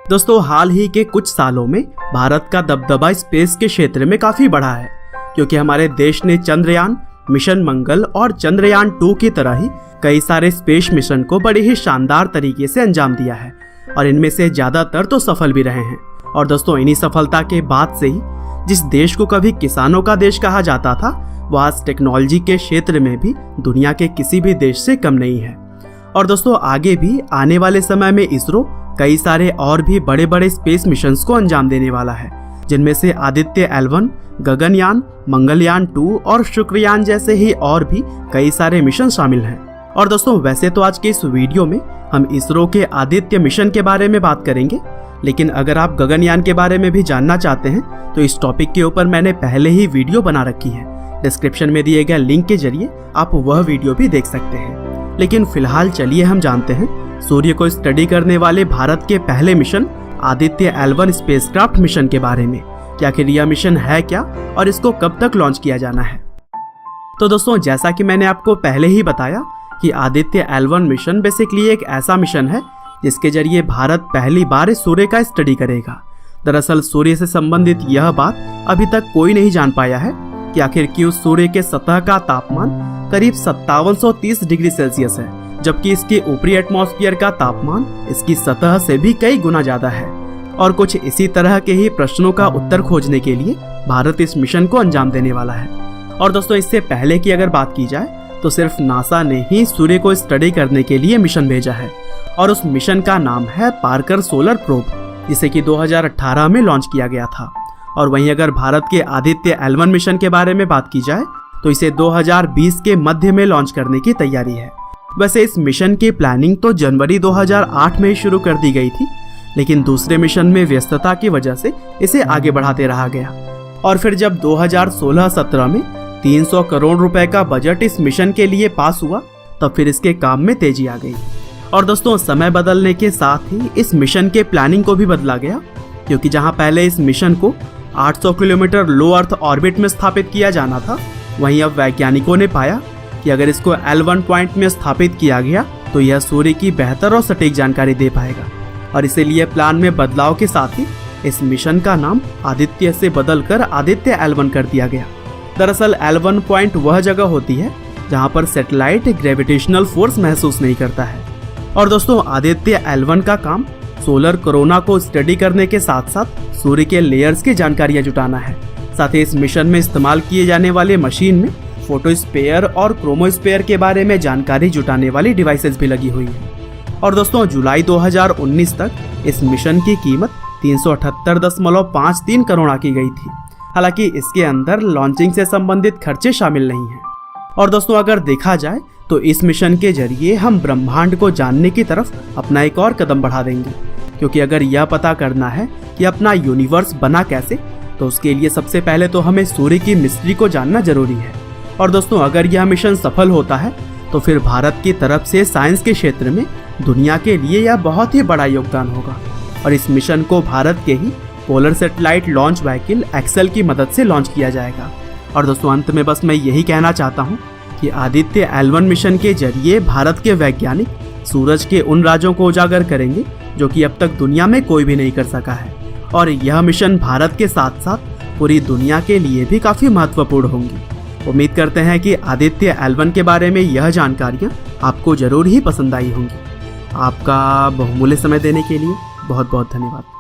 दोस्तों, हाल ही के कुछ सालों में भारत का दबदबा स्पेस के क्षेत्र में काफी बढ़ा है, क्योंकि हमारे देश ने चंद्रयान, मिशन मंगल और चंद्रयान 2 की तरह ही कई सारे स्पेस मिशन को बड़े ही शानदार तरीके से अंजाम दिया है और इनमें से ज्यादातर तो सफल भी रहे हैं। और दोस्तों, इन्हीं सफलता के बाद से ही जिस देश को कभी किसानों का देश कहा जाता था, वो आज टेक्नोलॉजी के क्षेत्र में भी दुनिया के किसी भी देश से कम नहीं है। और दोस्तों, आगे भी आने वाले समय में इसरो कई सारे और भी बड़े बड़े स्पेस मिशंस को अंजाम देने वाला है, जिनमें से आदित्य L1, गगनयान, मंगलयान 2 और शुक्रयान जैसे ही और भी कई सारे मिशन शामिल हैं। और दोस्तों, वैसे तो आज के इस वीडियो में हम इसरो के आदित्य मिशन के बारे में बात करेंगे, लेकिन अगर आप गगनयान के बारे में भी जानना चाहते हैं तो इस टॉपिक के ऊपर मैंने पहले ही वीडियो बना रखी है। डिस्क्रिप्शन में दिए गए लिंक के जरिए आप वह वीडियो भी देख सकते हैं। लेकिन फिलहाल चलिए हम जानते हैं सूर्य को स्टडी करने वाले भारत के पहले mission Aditya L1 spacecraft mission के बारे में कि आखिर यह मिशन है क्या और इसको कब तक लॉन्च किया जाना है। तो दोस्तों, जैसा कि मैंने आपको पहले ही बताया कि आदित्य L1 मिशन बेसिकली एक ऐसा मिशन है जिसके जरिए भारत पहली बार सूर्य का स्टडी करेगा। दरअसल सूर्य से संबंधित यह बात अभी तक कोई नहीं जान पाया है कि आखिर क्यों सूर्य के सतह का तापमान करीब 5730 डिग्री सेल्सियस है, जबकि इसके ऊपरी एटमॉस्फेयर का तापमान इसकी सतह से भी कई गुना ज्यादा है। और कुछ इसी तरह के ही प्रश्नों का उत्तर खोजने के लिए भारत इस मिशन को अंजाम देने वाला है। और दोस्तों, इससे पहले की अगर बात की जाए तो सिर्फ नासा ने ही सूर्य को स्टडी करने के लिए मिशन भेजा है, और उस मिशन का नाम है पार्कर सोलर प्रोब, जिसे कि 2018 में लॉन्च किया गया था। और वहीं अगर भारत के आदित्य L1 मिशन के बारे में बात की जाए तो इसे 2020 के मध्य में लॉन्च करने की तैयारी है। वैसे इस मिशन की प्लानिंग तो जनवरी 2008 में ही शुरू कर दी गई थी, लेकिन दूसरे मिशन में व्यस्तता की वजह से इसे आगे बढ़ाते रहा गया। और फिर जब 2016-17 में 300 करोड़ रुपए का बजट इस मिशन के लिए पास हुआ, तब फिर इसके काम में तेजी आ गई। और दोस्तों, समय बदलने के साथ ही इस मिशन के प्लानिंग को भी बदला गया, क्योंकि जहां पहले इस मिशन को 800 किलोमीटर लो अर्थ ऑर्बिट में स्थापित किया जाना था, वहीं अब वैज्ञानिकों ने पाया कि अगर इसको L1 पॉइंट में स्थापित किया गया तो यह सूर्य की बेहतर और सटीक जानकारी दे पाएगा। और इसीलिए प्लान में बदलाव के साथ ही इस मिशन का नाम आदित्य से बदलकर आदित्य L1 कर दिया गया। दरअसल L1 पॉइंट वह जगह होती है जहां पर सैटेलाइट ग्रेविटेशनल फोर्स महसूस नहीं करता है। और दोस्तों, आदित्य L1 का काम सोलर कोरोना को स्टडी करने के साथ साथ सूर्य के लेयर्स की जानकारियां जुटाना है। साथ ही इस मिशन में इस्तेमाल किए जाने वाले मशीन में फोटोस्फीयर और क्रोमोस्फीयर के बारे में जानकारी जुटाने वाली डिवाइसेस भी लगी हुई है। और दोस्तों, जुलाई 2019 तक इस मिशन की कीमत 378.53 करोड़ आकी गई थी। हालांकि इसके अंदर लॉन्चिंग से संबंधित खर्चे शामिल नहीं हैं। और दोस्तों, अगर देखा जाए तो इस मिशन के जरिए हम ब्रह्मांड को जानने की तरफ अपना एक और कदम बढ़ा देंगे, क्योंकि अगर यह पता करना है कि अपना यूनिवर्स बना कैसे, तो उसके लिए सबसे पहले तो हमें सूर्य की मिस्ट्री को जानना जरूरी है। और दोस्तों, अगर यह मिशन सफल होता है तो फिर भारत की तरफ से साइंस के क्षेत्र में दुनिया के लिए यह बहुत ही बड़ा योगदान होगा। और इस मिशन को भारत के ही polar satellite launch vehicle XL की मदद से लॉन्च किया जाएगा। और दोस्तों, अंत में बस मैं यही कहना चाहता हूँ कि आदित्य L1 मिशन के जरिए भारत के वैज्ञानिक सूरज के उन राजों को उजागर करेंगे जो कि अब तक दुनिया में कोई भी नहीं कर सका है। और यह मिशन भारत के साथ साथ पूरी दुनिया के लिए भी काफी महत्वपूर्ण होंगी। उम्मीद करते हैं कि आदित्य L1 के बारे में यह जानकारियां आपको जरूर ही पसंद आई होंगी। आपका बहुमूल्य समय देने के लिए बहुत बहुत धन्यवाद।